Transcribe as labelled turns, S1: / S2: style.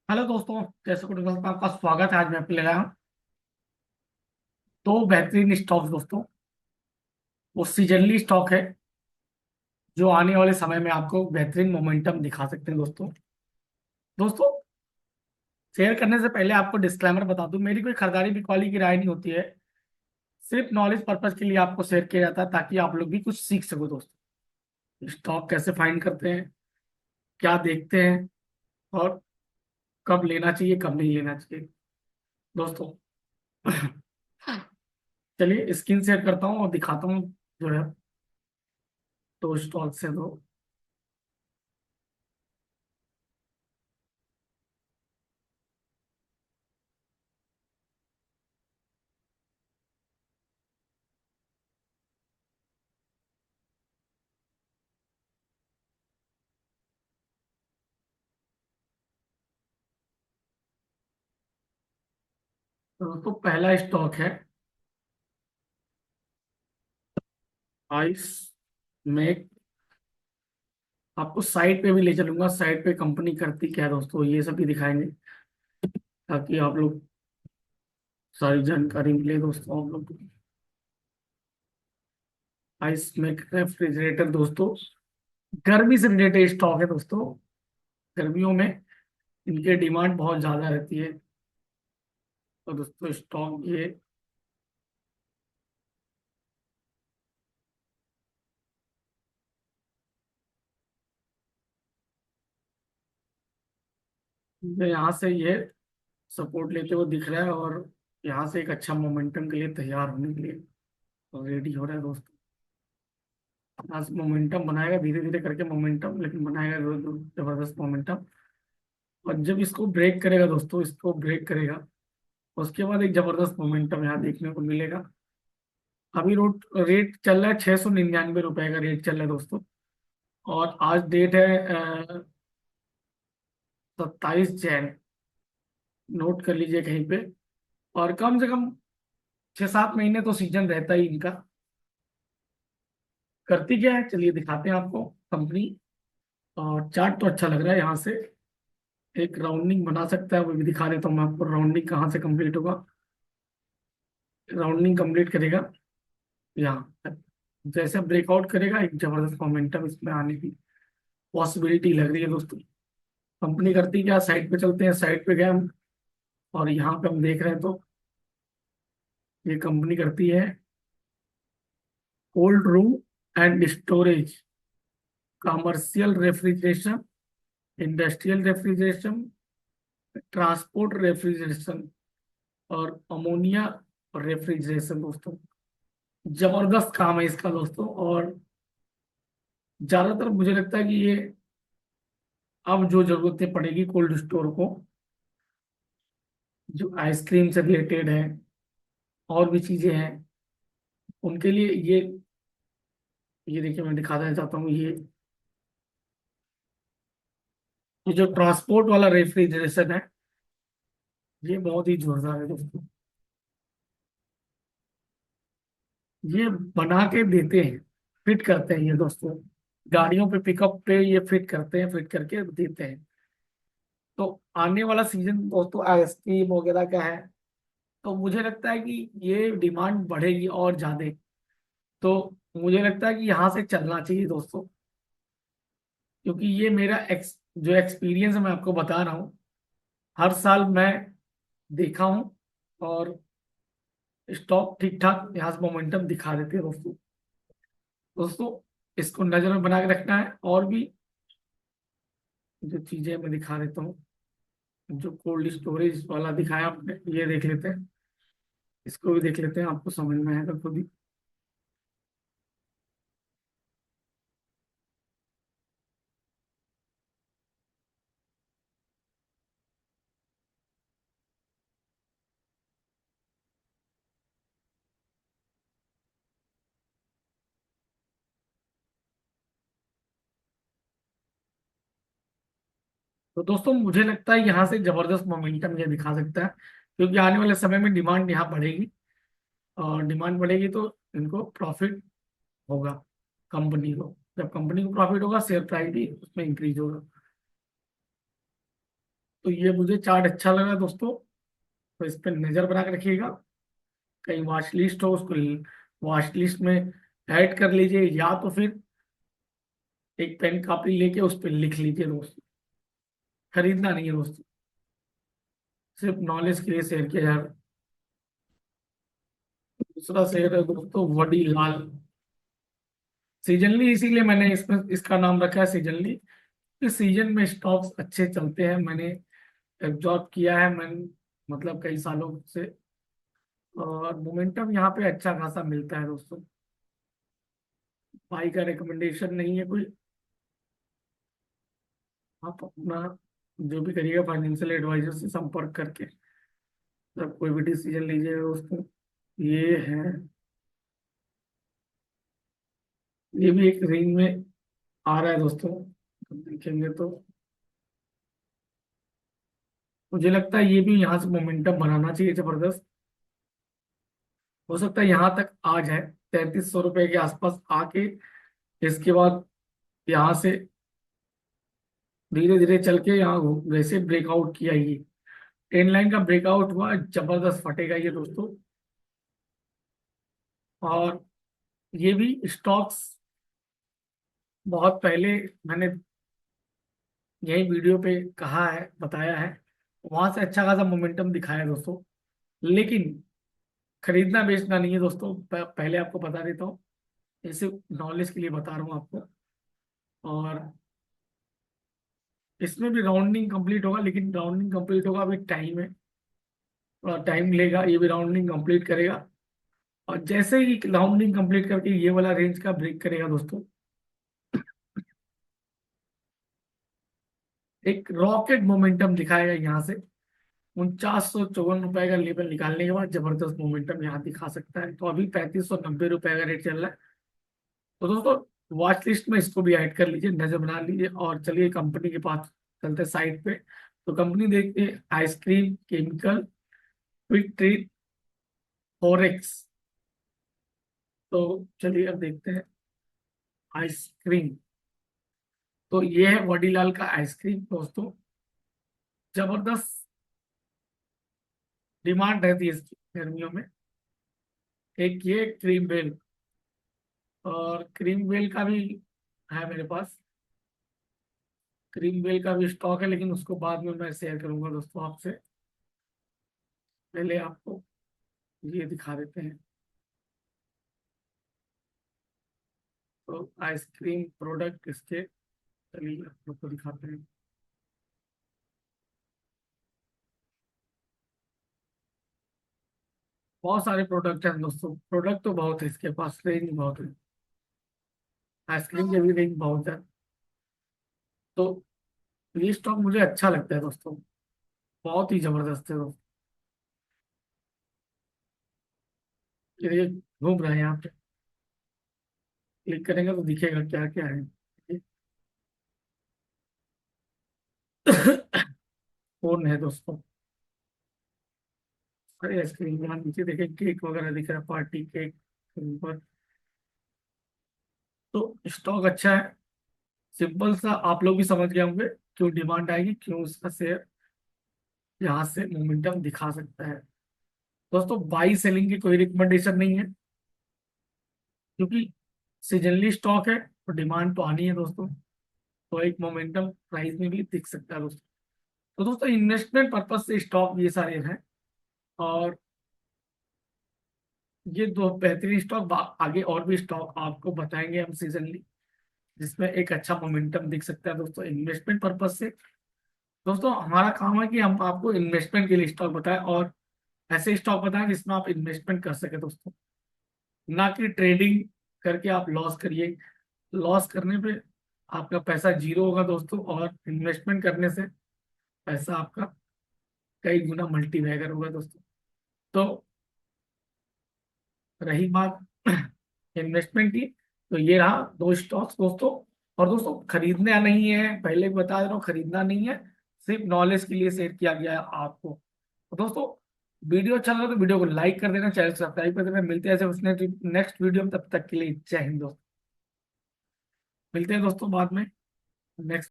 S1: Hello दोस्तों, कैसे कुछ दोस्तों, आपका स्वागत है। आज मैं आपके लिए लाया हूं दो बेहतरीन स्टॉक्स दोस्तों। वो सीजनली स्टॉक है जो आने वाले समय में आपको बेहतरीन मोमेंटम दिखा सकते हैं दोस्तों। दोस्तों, शेयर करने से पहले आपको डिस्क्लेमर बता दूं, मेरी कोई खरीदारी बिकवाली की राय नहीं होती है। सिर्फ नॉलेज पर्पज के लिए आपको शेयर किया जाता है ताकि आप लोग भी कुछ सीख सको दोस्तों। स्टॉक कैसे फाइंड करते हैं, क्या देखते हैं, और कब लेना चाहिए कब नहीं लेना चाहिए दोस्तों। चलिए स्क्रीन शेयर करता हूँ और दिखाता हूँ जो है दो स्टॉक से दो। तो पहला स्टॉक है आइस मेक। आपको साइट पे भी ले चलूंगा, साइट पे कंपनी करती क्या है दोस्तों, ये सब भी दिखाएंगे ताकि आप लोग सारी जानकारी मिले दोस्तों आप लोग को। आइस मेक रेफ्रिजरेटर दोस्तों, गर्मी से रिलेटेड स्टॉक है दोस्तों। गर्मियों में इनके डिमांड बहुत ज्यादा रहती है। तो दोस्तों स्टॉक ये यहाँ से ये सपोर्ट लेते हुए दिख रहा है, और यहाँ से एक अच्छा मोमेंटम के लिए तैयार होने के लिए रेडी हो रहा है दोस्तों। आज मोमेंटम बनाएगा धीरे धीरे करके मोमेंटम, लेकिन बनाएगा जबरदस्त मोमेंटम। और जब इसको ब्रेक करेगा दोस्तों, इसको ब्रेक करेगा, उसके बाद एक जबरदस्त मोमेंटम यहाँ देखने को मिलेगा। अभी रेट चल रहा है 699 रुपए का रेट चल रहा है दोस्तों। और आज डेट है 27 जैन। नोट कर लीजिए कहीं पे। और कम से कम 6-7 महीने तो सीजन रहता ही इनका। करती क्या है चलिए दिखाते हैं आपको कंपनी। और चार्ट तो अच्छा लग रहा है, यहाँ से एक राउंडिंग बना सकता है, वो भी दिखा देता हूँ मैं आपको राउंडिंग कहाँ से कंप्लीट होगा। राउंडिंग कंप्लीट करेगा यहाँ, जैसे ब्रेकआउट करेगा एक जबरदस्त मोमेंटम इसमें आने की पॉसिबिलिटी लग रही है दोस्तों। कंपनी करती क्या, साइट पे चलते हैं, साइट पे गए हम और यहाँ पे हम देख रहे हैं तो ये कंपनी करती है cold room and storage, commercial refrigeration, industrial refrigeration, transport refrigeration और अमोनिया रेफ्रिजरेशन दोस्तों। जबरदस्त काम है इसका दोस्तों। और ज्यादातर मुझे लगता है कि ये अब जो जरूरतें पड़ेगी कोल्ड स्टोर को, जो आइसक्रीम से रिलेटेड है और भी चीजें हैं उनके लिए ये देखिए मैं दिखाना चाहता हूँ ये जो ट्रांसपोर्ट वाला रेफ्रिजरेशन है, ये बहुत ही जोरदार है दोस्तों। ये बना के देते हैं, फिट करते हैं ये दोस्तों। गाड़ियों पे पिकअप पे ये फिट करते हैं, फिट करके देते हैं। तो आने वाला सीजन दोस्तों आइसक्रीम वगैरह का है, तो मुझे लगता है कि ये डिमांड बढ़ेगी और ज्यादा। तो मुझे लगता है कि यहाँ से चलना चाहिए दोस्तों, क्योंकि ये मेरा जो एक्सपीरियंस मैं आपको बता रहा हूँ, हर साल मैं देखा हूँ। और स्टॉक ठीक ठाक यहाँ से मोमेंटम दिखा देते हैं दोस्तों। दोस्तों इसको नजर में बना के रखना है। और भी जो चीजें मैं दिखा देता हूँ, जो कोल्ड स्टोरेज वाला दिखाया आपने, ये देख लेते हैं। इसको भी देख लेते हैं, आपको समझ में आएगा खुद ही। तो दोस्तों मुझे लगता है यहाँ से जबरदस्त मोमेंटम ये दिखा सकता है, क्योंकि आने वाले समय में डिमांड यहाँ बढ़ेगी। और डिमांड बढ़ेगी तो इनको प्रॉफिट होगा कंपनी को। जब कंपनी को प्रॉफिट होगा शेयर प्राइस भी उसमें इंक्रीज होगा। तो ये मुझे चार्ट अच्छा लगा दोस्तों, तो इस पर नजर बना के रखिएगा। कहीं वॉच लिस्ट हो, उसको वॉच लिस्ट में ऐड कर लीजिए, या तो फिर एक पेन कॉपी लेके उस पर लिख लीजिए दोस्तों। खरीदना नहीं है दोस्तों, सिर्फ नॉलेज के लिए शेयर किया जा रहा है। दूसरा शेयर है दोस्तों वडी लाल। सीजनली, इसीलिए मैंने इसमें इसका नाम रखा है सीजनली। इस सीजन में स्टॉक्स अच्छे चलते हैं, मैंने एब्जॉर्ब किया है मैंने, मतलब कई सालों से। और मोमेंटम यहाँ पे अच्छा खासा मिलता है दोस्तों। भाई का रिकमेंडेशन नहीं है कोई, आप अपना जो भी करिएगा फाइनेंशियल एडवाइजर से संपर्क करके जब कोई भी डिसीजन लीजिएगा दोस्तों। ये है, ये भी एक रेंज में आ रहा है दोस्तों, तो देखेंगे तो मुझे लगता है ये भी यहाँ से मोमेंटम बनाना चाहिए जबरदस्त। हो सकता है यहाँ तक आ जाए, 3300 रुपये के आसपास आके, इसके बाद यहाँ से धीरे धीरे चल के यहाँ वैसे ब्रेकआउट किया ये, ट्रेन लाइन का ब्रेकआउट हुआ, जबरदस्त फटेगा ये दोस्तों। और ये भी स्टॉक्स बहुत पहले मैंने यही वीडियो पे कहा है, बताया है, वहां से अच्छा खासा मोमेंटम दिखाया है दोस्तों। लेकिन खरीदना बेचना नहीं है दोस्तों, पहले आपको बता देता हूँ, इसे नॉलेज के लिए बता रहा हूँ आपको। और इसमें भी राउंडिंग कंप्लीट होगा, लेकिन राउंडिंग कंप्लीट होगा अभी टाइम है, थोड़ा टाइम लेगा, ये भी राउंडिंग कंप्लीट करेगा। और जैसे ही राउंडिंग कंप्लीट करके ये वाला रेंज का ब्रेक करेगा दोस्तों, एक रॉकेट मोमेंटम दिखाएगा यहाँ से। 4954 रुपए का लेवल निकालने के बाद जबरदस्त मोमेंटम यहाँ दिखा सकता है। तो अभी 3590 रुपए का रेट चल रहा है। तो दोस्तों वॉच लिस्ट में इसको भी ऐड कर लीजिए, नजर बना लीजिए, और चलिए कंपनी के पास चलते साइड पे। तो कंपनी देखते हैं ice cream chemical quick treat forex. तो चलिए अब देखते हैं आइसक्रीम। तो ये है वडीलाल का आइसक्रीम दोस्तों, जबरदस्त डिमांड रहती है इसकी गर्मियों में। एक ये क्रीम बेल, और क्रीम बेल का भी है मेरे पास। क्रीम बेल का भी स्टॉक है, लेकिन उसको बाद में मैं शेयर करूंगा दोस्तों आपसे। पहले आपको ये दिखा देते हैं। तो आइसक्रीम प्रोडक्ट इसके, चलिए आप लोग को दिखाते हैं। बहुत सारे प्रोडक्ट हैं दोस्तों, प्रोडक्ट तो बहुत है इसके पास, रेंज बहुत है, आइसक्रीम की भी रेंज बहुत है। तो ये स्टॉक मुझे अच्छा लगता है दोस्तों, बहुत ही जबरदस्त है दोस्तों। ये घूम रहा है यहाँ पे, क्लिक करेंगे तो दिखेगा क्या क्या है। फोन है दोस्तों, अरे आइसक्रीम यहाँ नीचे देखें, केक वगैरह दिख रहा है, पार्टी केक ऊपर। तो स्टॉक अच्छा है, सिंपल सा, आप लोग भी समझ गए होंगे क्यों डिमांड आएगी, क्यों उसका शेयर यहाँ से मोमेंटम दिखा सकता है। दोस्तों बाई सेलिंग की कोई रिकमेंडेशन नहीं है, क्योंकि सीजनली स्टॉक है, तो डिमांड तो आनी है दोस्तों। तो एक मोमेंटम प्राइस में भी दिख सकता है दोस्तों। तो दोस्तों इन्वेस्टमेंट पर्पज से स्टॉक ये सारे हैं। और ये दो बेहतरीन स्टॉक, आगे और भी स्टॉक आपको बताएंगे हम सीजनली, जिसमें एक अच्छा मोमेंटम दिख सकता है दोस्तों इन्वेस्टमेंट पर्पज से। दोस्तों हमारा काम है कि हम आपको इन्वेस्टमेंट के लिए स्टॉक बताएं, और ऐसे स्टॉक बताएं जिसमें आप इन्वेस्टमेंट कर सके दोस्तों, ना कि ट्रेडिंग करके आप लॉस करिए। लॉस करने पे आपका पैसा जीरो होगा दोस्तों, और इन्वेस्टमेंट करने से पैसा आपका कई गुना मल्टीप्लायर होगा दोस्तों। तो रही बात इन्वेस्टमेंट की, तो ये रहा दो स्टॉक्स दोस्तों। और दोस्तों खरीदना नहीं है, पहले भी बता दे रहा हूँ, खरीदना नहीं है, सिर्फ नॉलेज के लिए शेयर किया गया है आपको। तो दोस्तों वीडियो अच्छा लगा तो वीडियो को लाइक कर देना, चैनल सब्सक्राइब कर देना। मिलते हैं ऐसे उसने नेक्स्ट वीडियो में, तब तक के लिए जय हिंद दोस्तों। मिलते हैं दोस्तों बाद में नेक्स्ट